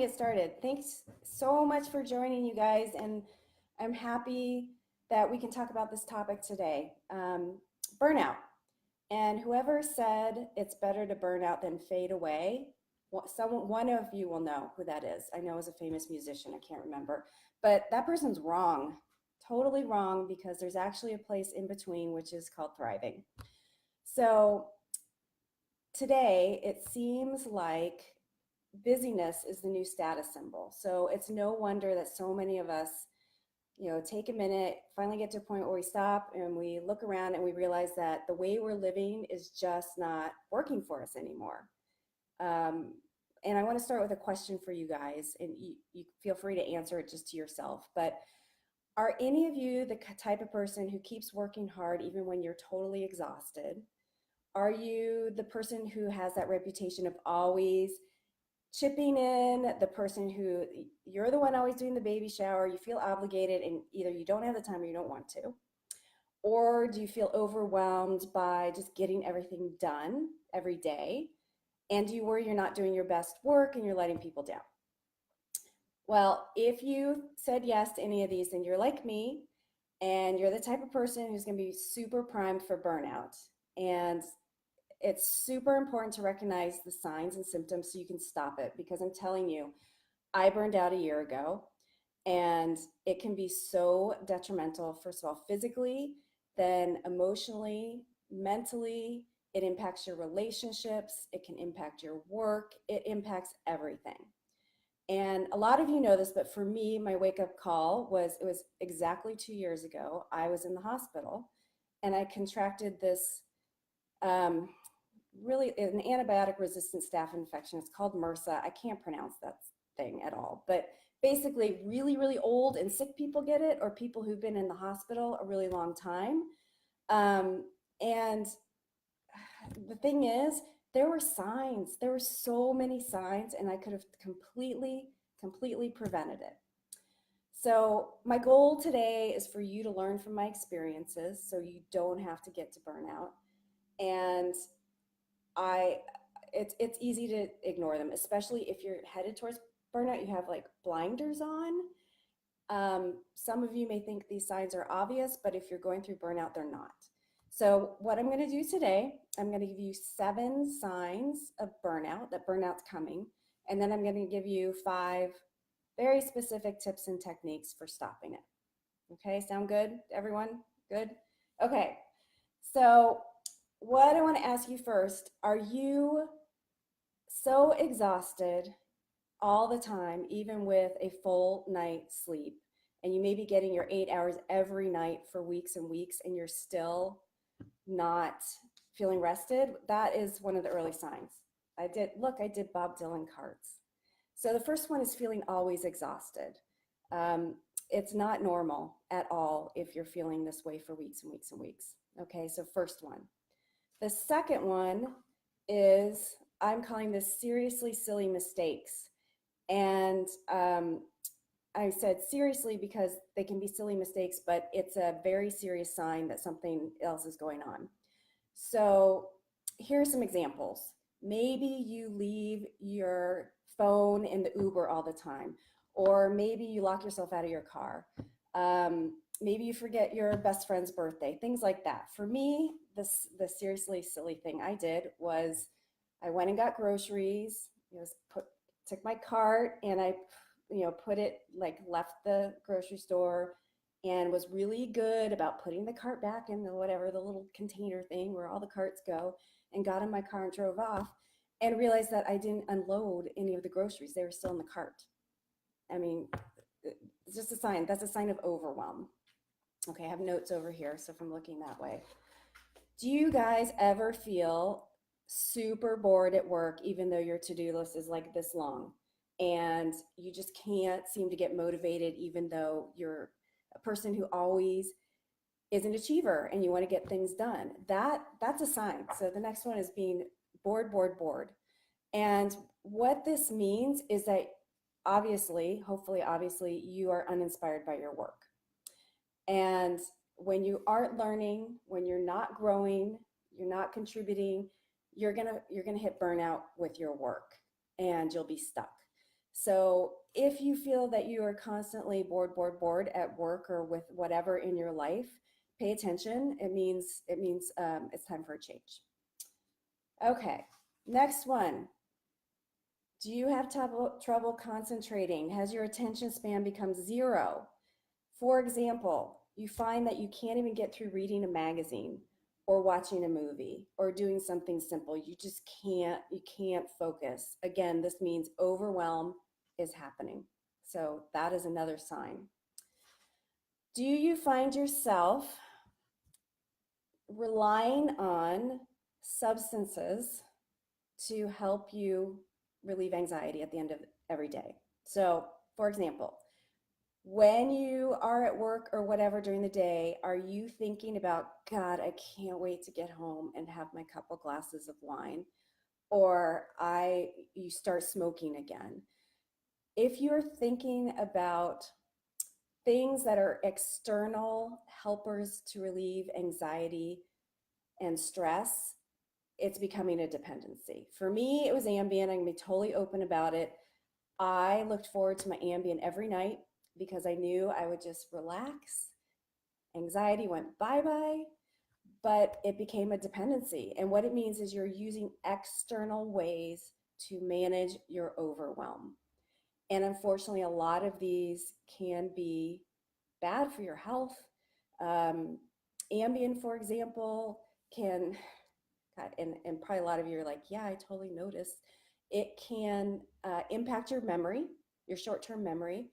get started. Thanks so much for joining, you guys, and I'm happy that we can talk about this topic today. Burnout. And whoever said it's better to burn out than fade away, one of you will know who that is. I know it's a famous musician, I can't remember, but that person's wrong, totally wrong, because there's actually a place in between, which is called thriving. So today, it seems like busyness is the new status symbol. So it's no wonder that so many of us, take a minute, finally get to a point where we stop and we look around and we realize that the way we're living is just not working for us anymore. And I want to start with a question for you guys, and you feel free to answer it just to yourself. But are any of you the type of person who keeps working hard even when you're totally exhausted? Are you the person who has that reputation of always chipping in, the person who you're the one always doing the baby shower, you feel obligated and either you don't have the time or you don't want to? Or do you feel overwhelmed by just getting everything done every day? And do you worry you're not doing your best work and you're letting people down? Well, if you said yes to any of these, then you're like me and you're the type of person who's going to be super primed for burnout. And it's super important to recognize the signs and symptoms so you can stop it, because I'm telling you, I burned out a year ago and it can be so detrimental, first of all, physically, then emotionally, mentally. It impacts your relationships, it can impact your work, it impacts everything. And a lot of you know this, but for me, my wake up call it was exactly 2 years ago. I was in the hospital and I contracted this um, really an antibiotic resistant staph infection. It's called MRSA. I can't pronounce that thing at all. But basically, really, really old and sick people get it, or people who've been in the hospital a really long time. And the thing is, there were signs. There were so many signs, and I could have completely prevented it. So my goal today is for you to learn from my experiences so you don't have to get to burnout. And I it's easy to ignore them, especially if you're headed towards burnout. You have like blinders on. Some of you may think these signs are obvious, but if you're going through burnout, they're not. So what I'm going to do today, I'm going to give you 7 signs of burnout, that burnout's coming, and then I'm going to give you 5 very specific tips and techniques for stopping it. Okay, sound good, everyone? Good? Okay, so what I want to ask you first, are you so exhausted all the time, even with a full night's sleep, and you may be getting your 8 hours every night for weeks and weeks, and you're still not feeling rested? That is one of the early signs. I did Bob Dylan cards. So the first one is feeling always exhausted. It's not normal at all if you're feeling this way for weeks and weeks and weeks. Okay, so first one. The second one is, I'm calling this seriously silly mistakes. And I said seriously because they can be silly mistakes, but it's a very serious sign that something else is going on. So here are some examples. Maybe you leave your phone in the Uber all the time, or maybe you lock yourself out of your car. Maybe you forget your best friend's birthday, things like that. For me, the seriously silly thing I did was I went and got groceries. Took my cart and I, put it, like, left the grocery store and was really good about putting the cart back in the whatever, the little container thing where all the carts go, and got in my car and drove off and realized that I didn't unload any of the groceries. They were still in the cart. I mean, it's just a sign. That's a sign of overwhelm. Okay, I have notes over here, so if I'm looking that way. Do you guys ever feel super bored at work, even though your to-do list is like this long, and you just can't seem to get motivated, even though you're a person who always is an achiever and you want to get things done? That's a sign. So the next one is being bored. And what this means is that obviously, you are uninspired by your work. And when you aren't learning, when you're not growing, you're not contributing, you're gonna hit burnout with your work and you'll be stuck. So if you feel that you are constantly bored at work or with whatever in your life, pay attention. It means it's time for a change. Okay, next one. Do you have trouble concentrating? Has your attention span become zero? For example, you find that you can't even get through reading a magazine or watching a movie or doing something simple. You can't focus. Again, this means overwhelm is happening. So that is another sign. Do you find yourself relying on substances to help you relieve anxiety at the end of every day? So, for example, when you are at work or whatever during the day, are you thinking about, God, I can't wait to get home and have my couple glasses of wine? Or you start smoking again. If you're thinking about things that are external helpers to relieve anxiety and stress, it's becoming a dependency. For me, it was Ambien. I'm gonna be totally open about it. I looked forward to my Ambien every night because I knew I would just relax. Anxiety went bye-bye, but it became a dependency. And what it means is you're using external ways to manage your overwhelm. And unfortunately, a lot of these can be bad for your health. Um, Ambien, for example, can, God, and probably a lot of you are like, yeah, I totally noticed. It can impact your memory, your short-term memory,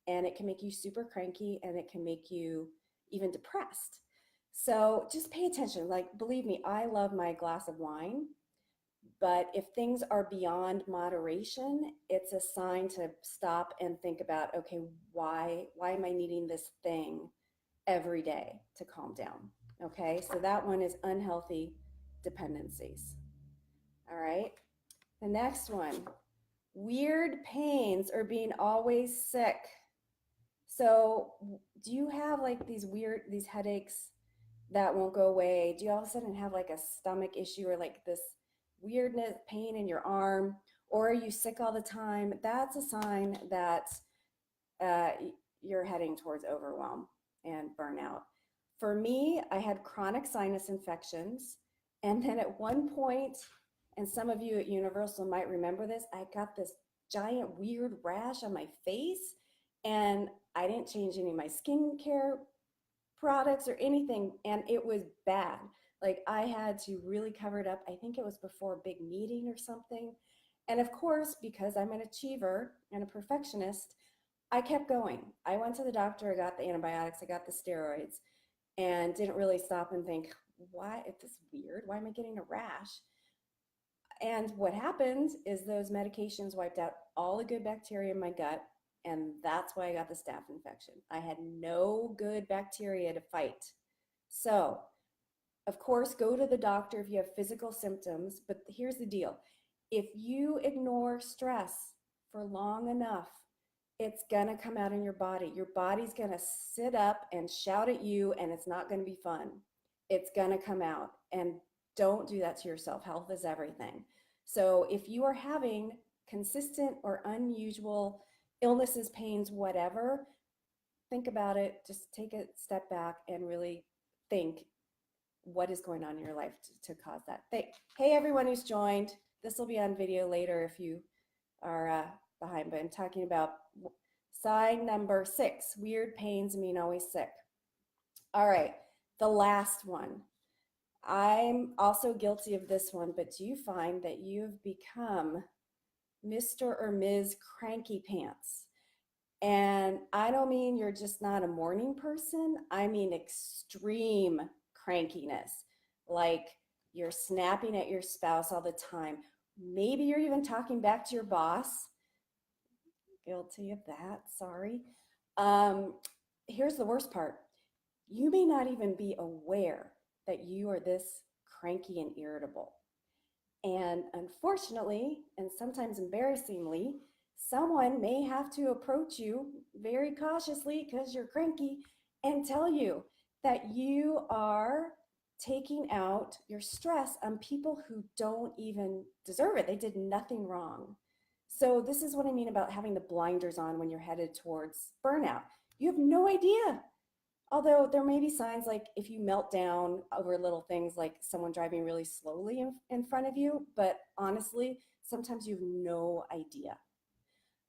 and it can make you super cranky and it can make you even depressed. So just pay attention. Like, believe me, I love my glass of wine, but if things are beyond moderation, it's a sign to stop and think about, okay, why am I needing this thing every day to calm down? Okay, so that one is unhealthy dependencies. All right, the next one, weird pains or being always sick. So do you have like these headaches that won't go away? Do you all of a sudden have like a stomach issue or like this weirdness, pain in your arm, or are you sick all the time? That's a sign that uh, you're heading towards overwhelm and burnout. For me, I had chronic sinus infections. And then at one point, and some of you at Universal might remember this, I got this giant weird rash on my face. And I didn't change any of my skincare products or anything. And it was bad. Like I had to really cover it up. I think it was before a big meeting or something. And of course, because I'm an achiever and a perfectionist, I kept going. I went to the doctor, I got the antibiotics, I got the steroids, and didn't really stop and think, why is this weird? Why am I getting a rash? And what happened is those medications wiped out all the good bacteria in my gut, and that's why I got the staph infection. I had no good bacteria to fight. So, of course, go to the doctor if you have physical symptoms, but here's the deal. If you ignore stress for long enough, it's gonna come out in your body. Your body's gonna sit up and shout at you, and it's not gonna be fun. It's gonna come out. And don't do that to yourself. Health is everything. So if you are having consistent or unusual illnesses, pains, whatever, think about it. Just take a step back and really think what is going on in your life to cause that. Hey, everyone who's joined. This will be on video later if you are behind, but I'm talking about sign number 6, weird pains and being always sick. All right, the last one. I'm also guilty of this one, but do you find that you've become Mr. or Ms. Cranky Pants? And I don't mean you're just not a morning person. I mean extreme crankiness. Like you're snapping at your spouse all the time. Maybe you're even talking back to your boss. Guilty of that, sorry. Um, Here's the worst part. You may not even be aware that you are this cranky and irritable. And unfortunately, and sometimes embarrassingly, someone may have to approach you very cautiously because you're cranky and tell you that you are taking out your stress on people who don't even deserve it. They did nothing wrong. So this is what I mean about having the blinders on when you're headed towards burnout. You have no idea. Although there may be signs like if you melt down over little things like someone driving really slowly in front of you, but honestly, sometimes you have no idea.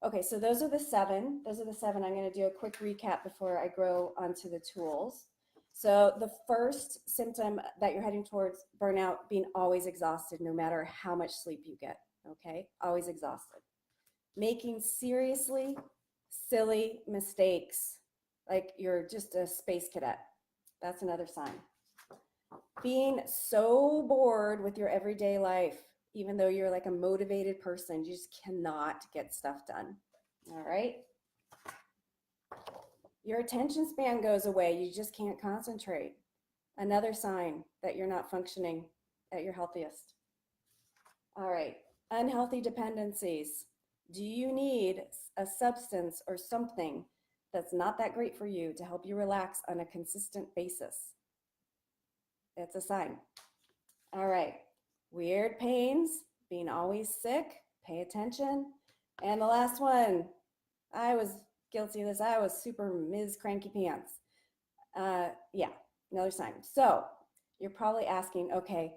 Okay, so those are the seven. Those are the seven. I'm going to do a quick recap before I go onto the tools. So the first symptom that you're heading towards burnout, being always exhausted, no matter how much sleep you get. Okay, always exhausted. Making seriously silly mistakes, like you're just a space cadet. That's another sign. Being so bored with your everyday life, even though you're like a motivated person, you just cannot get stuff done. All right. Your attention span goes away. You just can't concentrate. Another sign that you're not functioning at your healthiest. All right. Unhealthy dependencies. Do you need a substance or something that's not that great for you to help you relax on a consistent basis? It's a sign. All right. Weird pains, being always sick, pay attention. And the last one, I was guilty of this. I was super Ms. Cranky Pants. Yeah, another sign. So you're probably asking, okay,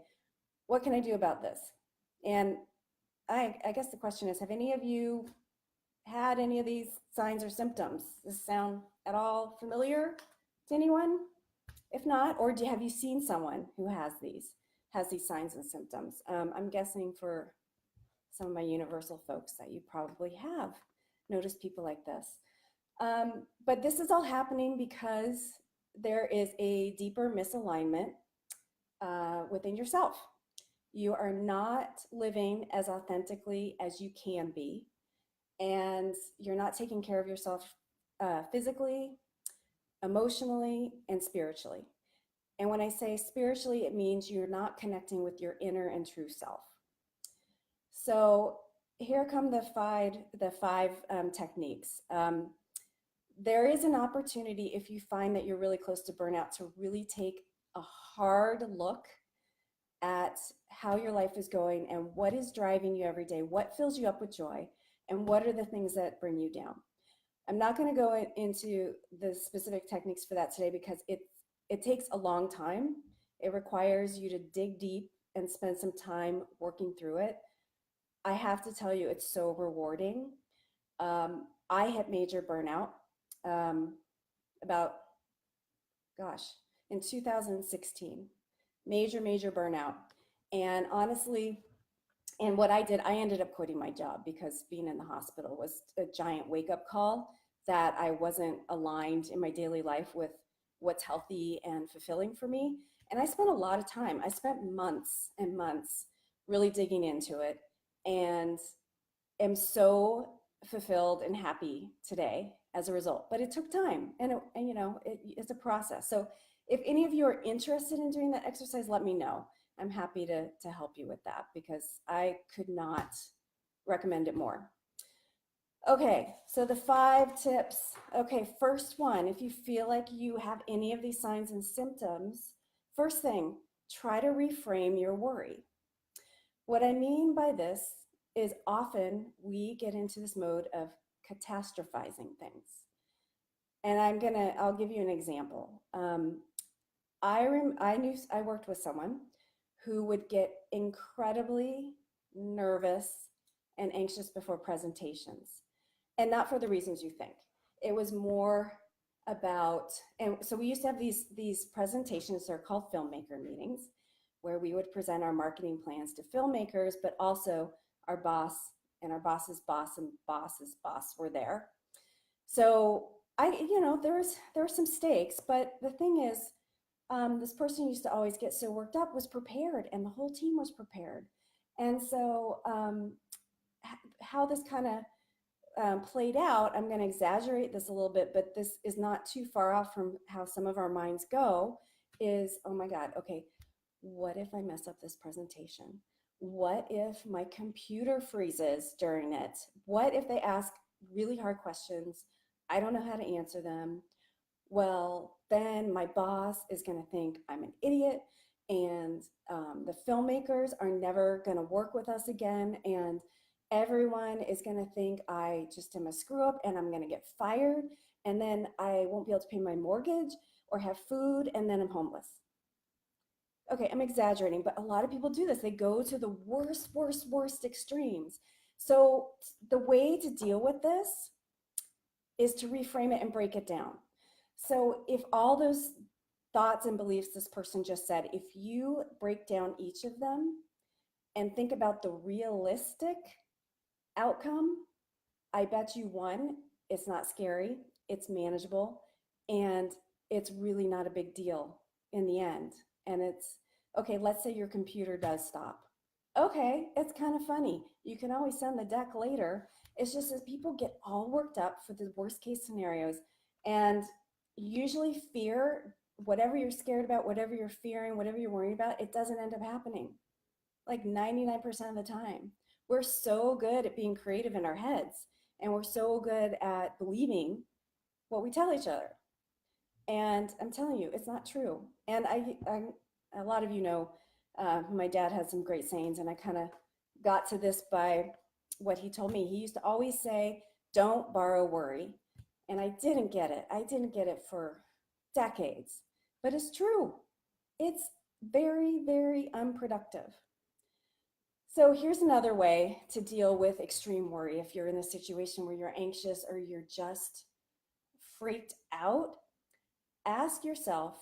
what can I do about this? And I guess the question is, have any of you had any of these signs or symptoms? Does this sound at all familiar to anyone? If not, or have you seen someone who has these signs and symptoms? I'm guessing for some of my universal folks that you probably have noticed people like this. But this is all happening because there is a deeper misalignment within yourself. You are not living as authentically as you can be, and you're not taking care of yourself physically, emotionally, and spiritually. And when I say spiritually, it means you're not connecting with your inner and true self. So here come the five techniques. There is an opportunity if you find that you're really close to burnout to really take a hard look at how your life is going and what is driving you every day, what fills you up with joy, and what are the things that bring you down. I'm not going to go into the specific techniques for that today because it takes a long time. It requires you to dig deep and spend some time working through it. I have to tell you, it's so rewarding. I had major burnout about, gosh, in 2016. Major burnout. And honestly, and what I did, I ended up quitting my job because being in the hospital was a giant wake up call that I wasn't aligned in my daily life with what's healthy and fulfilling for me. And I spent a lot of time, I spent months and months really digging into it and am so fulfilled and happy today as a result. But it took time and you know, it's a process. So if any of you are interested in doing that exercise, let me know. I'm happy to help you with that because I could not recommend it more. Okay, so the 5 tips. Okay, first one, if you feel like you have any of these signs and symptoms, first thing, try to reframe your worry. What I mean by this is often we get into this mode of catastrophizing things. And I'll give you an example. I worked with someone who would get incredibly nervous and anxious before presentations, and not for the reasons you think. It was more about, and so we used to have these presentations. They're called filmmaker meetings, where we would present our marketing plans to filmmakers, but also our boss and our boss's boss and boss's boss were there. So there were some stakes, but the thing is, this person who used to always get so worked up was prepared, and the whole team was prepared. And so how this kind of played out, I'm going to exaggerate this a little bit, but this is not too far off from how some of our minds go, is, oh my God, okay, what if I mess up this presentation? What if my computer freezes during it? What if they ask really hard questions? I don't know how to answer them. Well, then my boss is going to think I'm an idiot, and the filmmakers are never going to work with us again. And Everyone is going to think I just am a screw up and I'm going to get fired. And then I won't be able to pay my mortgage or have food. And then I'm homeless. Okay, I'm exaggerating, but a lot of people do this. They go to the worst, worst, worst extremes. So the way to deal with this is to reframe it and break it down. So if all those thoughts and beliefs this person just said, if you break down each of them and think about the realistic outcome, I bet you one, it's not scary, it's manageable, and it's really not a big deal in the end. And it's okay, let's say your computer does stop. Okay, it's kind of funny. You can always send the deck later. It's just as people get all worked up for the worst case scenarios. And usually, fear, whatever you're scared about, whatever you're fearing, whatever you're worrying about, it doesn't end up happening like 99% of the time. We're so good at being creative in our heads, and we're so good at believing what we tell each other. And I'm telling you, it's not true. And a lot of you know, my dad had some great sayings, and I kind of got to this by what he told me. He used to always say, "Don't borrow worry," and I didn't get it. I didn't get it for decades, but it's true. It's very, very unproductive. So here's another way to deal with extreme worry if you're in a situation where you're anxious or you're just freaked out. Ask yourself,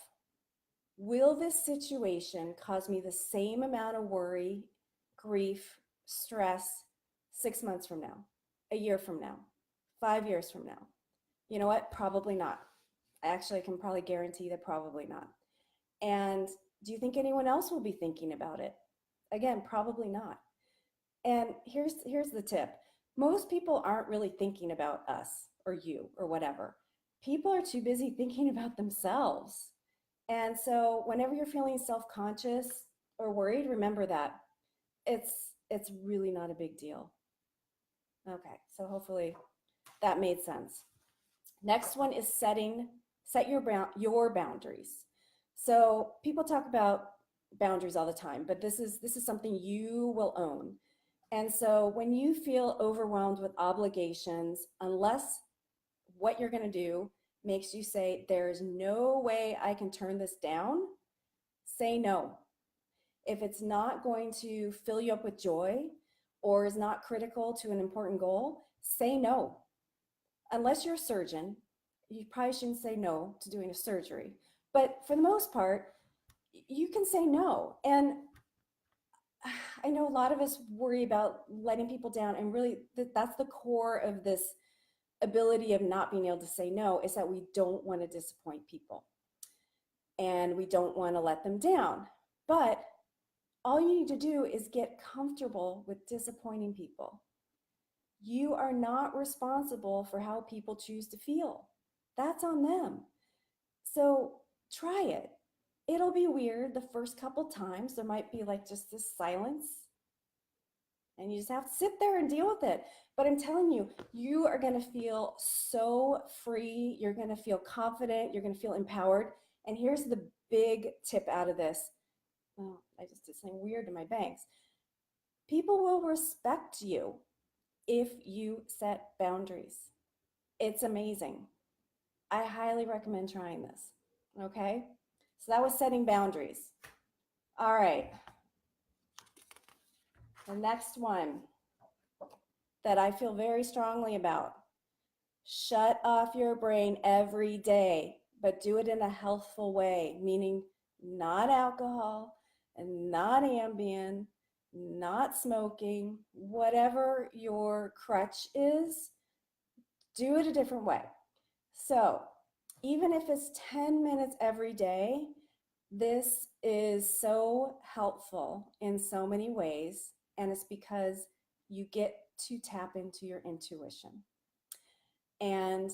will this situation cause me the same amount of worry, grief, stress 6 months from now, a year from now, 5 years from now? You know what? Probably not. Actually, I can probably guarantee that probably not. And do you think anyone else will be thinking about it? Again, probably not. And here's the tip. Most people aren't really thinking about us or you or whatever. People are too busy thinking about themselves. And so whenever you're feeling self-conscious or worried, remember that it's really not a big deal. Okay, so hopefully that made sense. Next one is set your boundaries. So people talk about boundaries all the time, but this is something you will own. And so when you feel overwhelmed with obligations, unless what you're going to do makes you say, there's no way I can turn this down, say no. If it's not going to fill you up with joy or is not critical to an important goal, say no. Unless you're a surgeon, you probably shouldn't say no to doing a surgery. But for the most part, you can say no. And I know a lot of us worry about letting people down, and really that's the core of this ability of not being able to say no, is that we don't want to disappoint people and we don't want to let them down. But all you need to do is get comfortable with disappointing people. You are not responsible for how people choose to feel. That's on them. So try it. It'll be weird the first couple times. There might be like just this silence, and you just have to sit there and deal with it. But I'm telling you, you are going to feel so free. You're going to feel confident. You're going to feel empowered. And here's the big tip out of this. Oh, I just did something weird to my bangs. People will respect you if you set boundaries. It's amazing. I highly recommend trying this. Okay? So that was setting boundaries. All right. The next one that I feel very strongly about: shut off your brain every day, but do it in a healthful way, meaning not alcohol and not Ambien, not smoking, whatever your crutch is, do it a different way. So even if it's 10 minutes every day, this is so helpful in so many ways, and it's because you get to tap into your intuition. And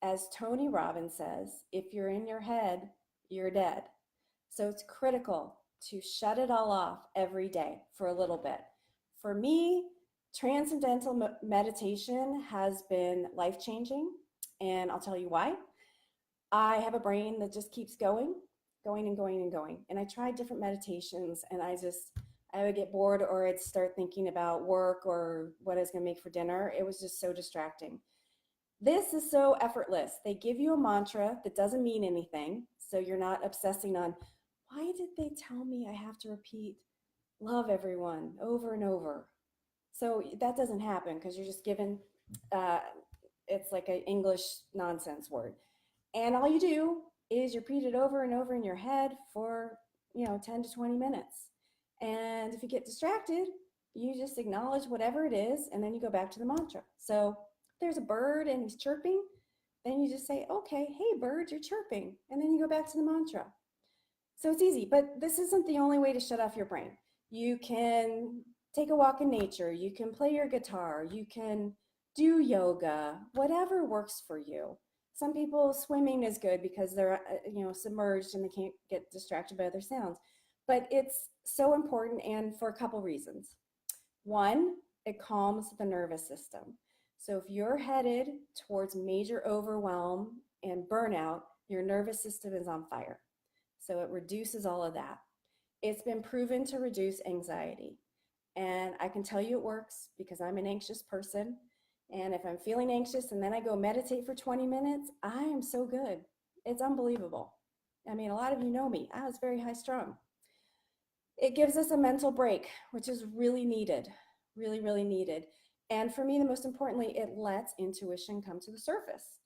as Tony Robbins says, if you're in your head, you're dead. So it's critical to shut it all off every day for a little bit. For me, transcendental meditation has been life-changing, and I'll tell you why. I have a brain that just keeps going and going and going. And I tried different meditations, and I would get bored or I'd start thinking about work or what I was going to make for dinner. It was just so distracting. This is so effortless. They give you a mantra that doesn't mean anything. So you're not obsessing on why did they tell me I have to repeat love everyone over and over. So that doesn't happen because you're just given, uh, it's like an English nonsense word. And all you do is you repeat it over and over in your head for, 10 to 20 minutes. And if you get distracted, you just acknowledge whatever it is and then you go back to the mantra. So if there's a bird and he's chirping, then you just say, okay, hey, bird, you're chirping. And then you go back to the mantra. So it's easy, but this isn't the only way to shut off your brain. You can take a walk in nature, you can play your guitar, you can do yoga, whatever works for you. Some people swimming is good because they're submerged and they can't get distracted by other sounds. But it's so important and for a couple reasons. One, it calms the nervous system. So if you're headed towards major overwhelm and burnout, your nervous system is on fire. So it reduces all of that. It's been proven to reduce anxiety. And I can tell you it works because I'm an anxious person. And if I'm feeling anxious and then I go meditate for 20 minutes, I am so good. It's unbelievable. I mean, a lot of you know me. I was very high strung. It gives us a mental break, which is really needed, really, really needed. And for me, the most importantly, it lets intuition come to the surface.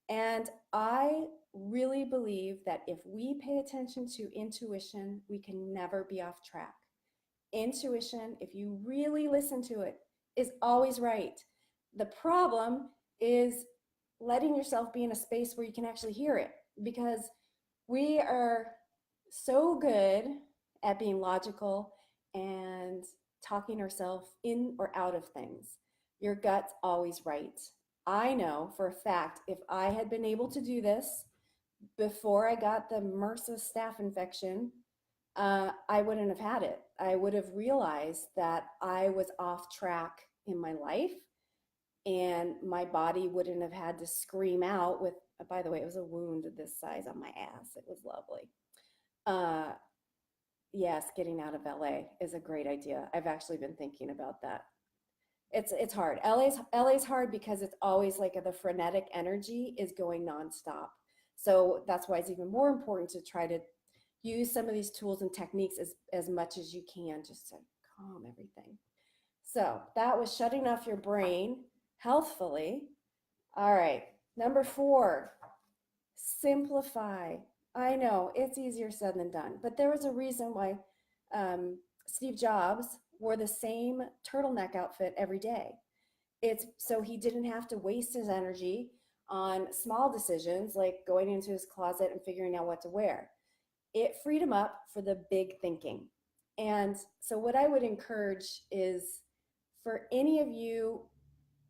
And I really believe that if we pay attention to intuition, we can never be off track. Intuition, if you really listen to it, is always right. The problem is letting yourself be in a space where you can actually hear it because we are so good at being logical and talking ourselves in or out of things. Your gut's always right. I know for a fact if I had been able to do this before I got the MRSA staph infection, I wouldn't have had it. I would have realized that I was off track in my life and my body wouldn't have had to scream out with, by the way, it was a wound this size on my ass. It was lovely. Uh, yes, getting out of LA is a great idea. I've actually been thinking about that. It's hard. LA's hard because it's always like the frenetic energy is going nonstop. So that's why it's even more important to try to use some of these tools and techniques as much as you can just to calm everything. So that was shutting off your brain healthfully. All right, number 4, simplify. I know it's easier said than done, but there was a reason why Steve Jobs wore the same turtleneck outfit every day. It's so he didn't have to waste his energy on small decisions like going into his closet and figuring out what to wear. It freed him up for the big thinking. And so, what I would encourage is for any of you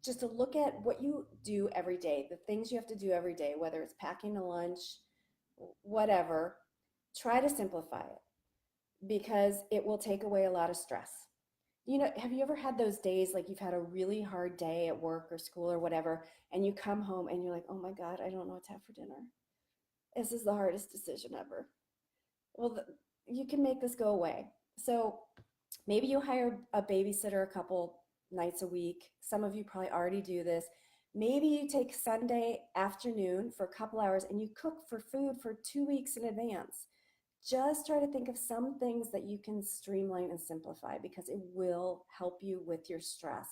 just to look at what you do every day, the things you have to do every day, whether it's packing a lunch, whatever, try to simplify it because it will take away a lot of stress. Have you ever had those days like you've had a really hard day at work or school or whatever, and you come home and you're like, oh my God, I don't know what to have for dinner. This is the hardest decision ever. Well, you can make this go away. So maybe you hire a babysitter a couple nights a week. Some of you probably already do this. Maybe you take Sunday afternoon for a couple hours and you cook for food for 2 weeks in advance. Just try to think of some things that you can streamline and simplify because it will help you with your stress,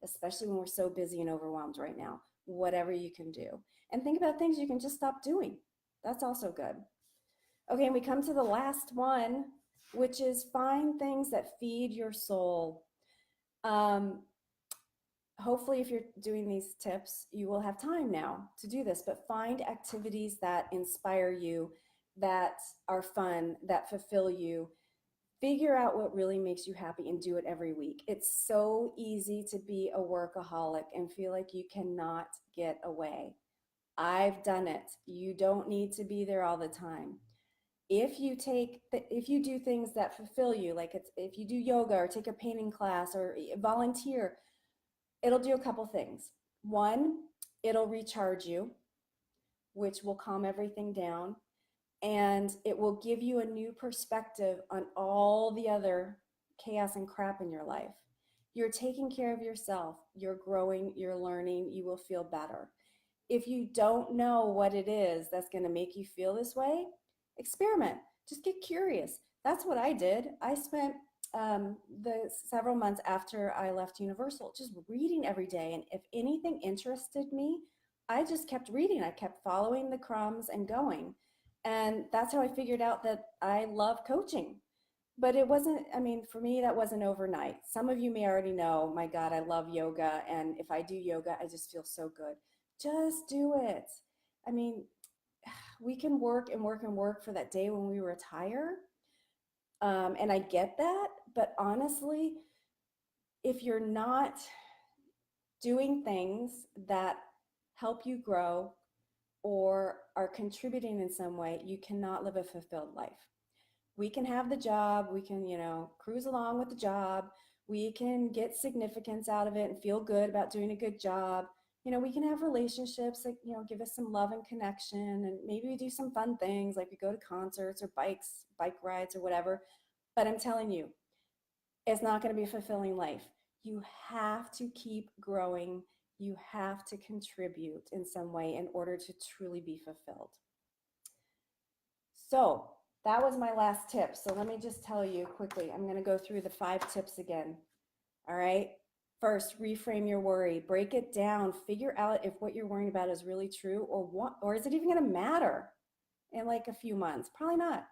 especially when we're so busy and overwhelmed right now. Whatever you can do. And think about things you can just stop doing. That's also good. Okay, and we come to the last one, which is find things that feed your soul. Hopefully, if you're doing these tips, you will have time now to do this, but find activities that inspire you, that are fun, that fulfill you. Figure out what really makes you happy and do it every week. It's so easy to be a workaholic and feel like you cannot get away. I've done it. You don't need to be there all the time. If you do things that fulfill you, like if you do yoga or take a painting class or volunteer, it'll do a couple things. One, it'll recharge you, which will calm everything down, and it will give you a new perspective on all the other chaos and crap in your life. You're taking care of yourself. You're growing, you're learning, you will feel better. If you don't know what it is that's going to make you feel this way, experiment. Just get curious. That's what I did. I spent the several months after I left Universal just reading every day. And if anything interested me, I just kept reading. I kept following the crumbs and going. And that's how I figured out that I love coaching. But it wasn't, I mean, for me, that wasn't overnight. Some of you may already know, my God, I love yoga. And if I do yoga, I just feel so good. Just do it. I mean, we can work and work and work for that day when we retire. And I get that. But honestly, if you're not doing things that help you grow or are contributing in some way, you cannot live a fulfilled life. We can have the job, we can, cruise along with the job, we can get significance out of it and feel good about doing a good job. We can have relationships that, give us some love and connection, and maybe we do some fun things like we go to concerts or bike rides or whatever. But I'm telling you, it's not going to be a fulfilling life. You have to keep growing. You have to contribute in some way in order to truly be fulfilled. So that was my last tip. So let me just tell you quickly. I'm going to go through the 5 tips again. All right. First, reframe your worry. Break it down. Figure out if what you're worrying about is really true, or is it even going to matter in like a few months? Probably not.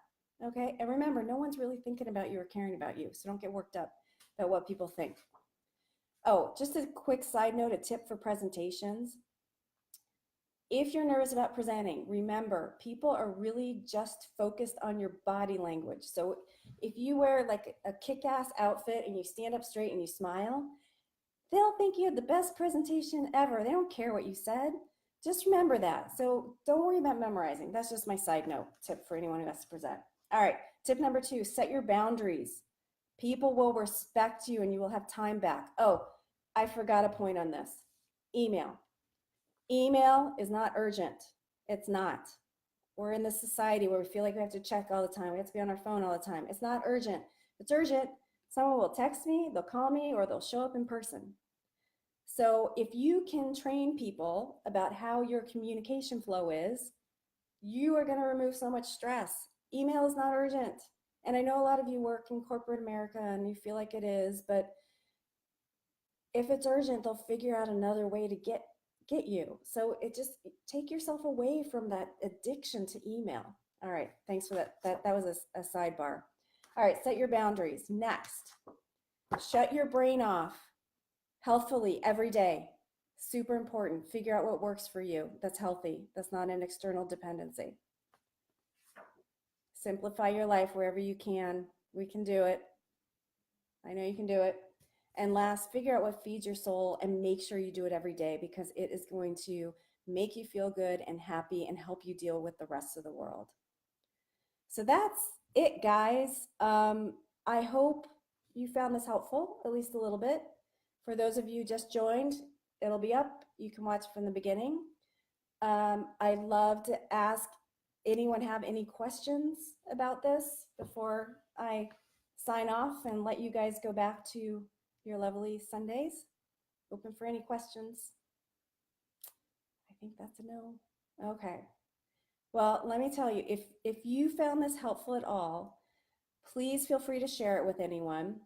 Okay. And remember, no one's really thinking about you or caring about you. So don't get worked up about what people think. Oh, just a quick side note, a tip for presentations. If you're nervous about presenting, remember, people are really just focused on your body language. So if you wear like a kick-ass outfit and you stand up straight and you smile, they'll think you had the best presentation ever. They don't care what you said. Just remember that. So don't worry about memorizing. That's just my side note tip for anyone who has to present. All right, tip number 2, set your boundaries. People will respect you and you will have time back. Oh, I forgot a point on this. Email. Email is not urgent. It's not. We're in this society where we feel like we have to check all the time. We have to be on our phone all the time. It's not urgent. If it's urgent, someone will text me, they'll call me, or they'll show up in person. So if you can train people about how your communication flow is, you are going to remove so much stress. Email is not urgent. And I know a lot of you work in corporate America and you feel like it is, but if it's urgent, they'll figure out another way to get you. So take yourself away from that addiction to email. All right, thanks for that. That was a sidebar. All right, set your boundaries. Next, shut your brain off healthfully every day. Super important. Figure out what works for you. That's healthy. That's not an external dependency. Simplify your life wherever you can. We can do it. I know you can do it. And last, figure out what feeds your soul and make sure you do it every day, because it is going to make you feel good and happy and help you deal with the rest of the world. So that's it, guys. I hope you found this helpful, at least a little bit. For those of you just joined, it'll be up. You can watch from the beginning. I'd love to ask anyone have any questions about this before I sign off and let you guys go back to your lovely Sundays. Open for any questions. I think that's a no. Okay. Well, let me tell you, if you found this helpful at all, please feel free to share it with anyone.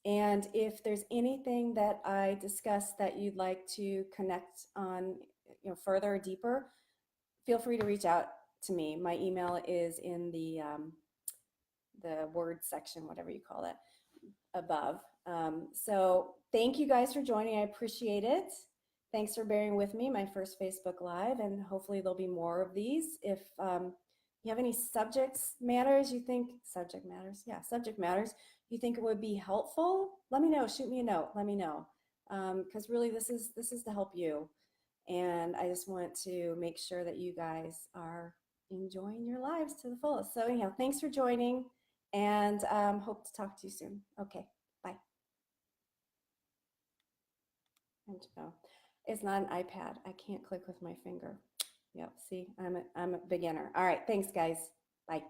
And if there's anything that I discussed that you'd like to connect on, further or deeper, feel free to reach out to me. My email is in the word section, whatever you call it, above. So thank you guys for joining. I appreciate it. Thanks for bearing with me, my first Facebook Live, and hopefully there'll be more of these. If you have any subject matters you think you think it would be helpful, let me know. Shoot me a note. Let me know, because really this is to help you, and I just want to make sure that you guys are enjoying your lives to the fullest. So anyhow, thanks for joining, and hope to talk to you soon. Okay, bye. Oh, it's not an iPad. I can't click with my finger. Yep, see, I'm a beginner. All right, thanks guys. Bye.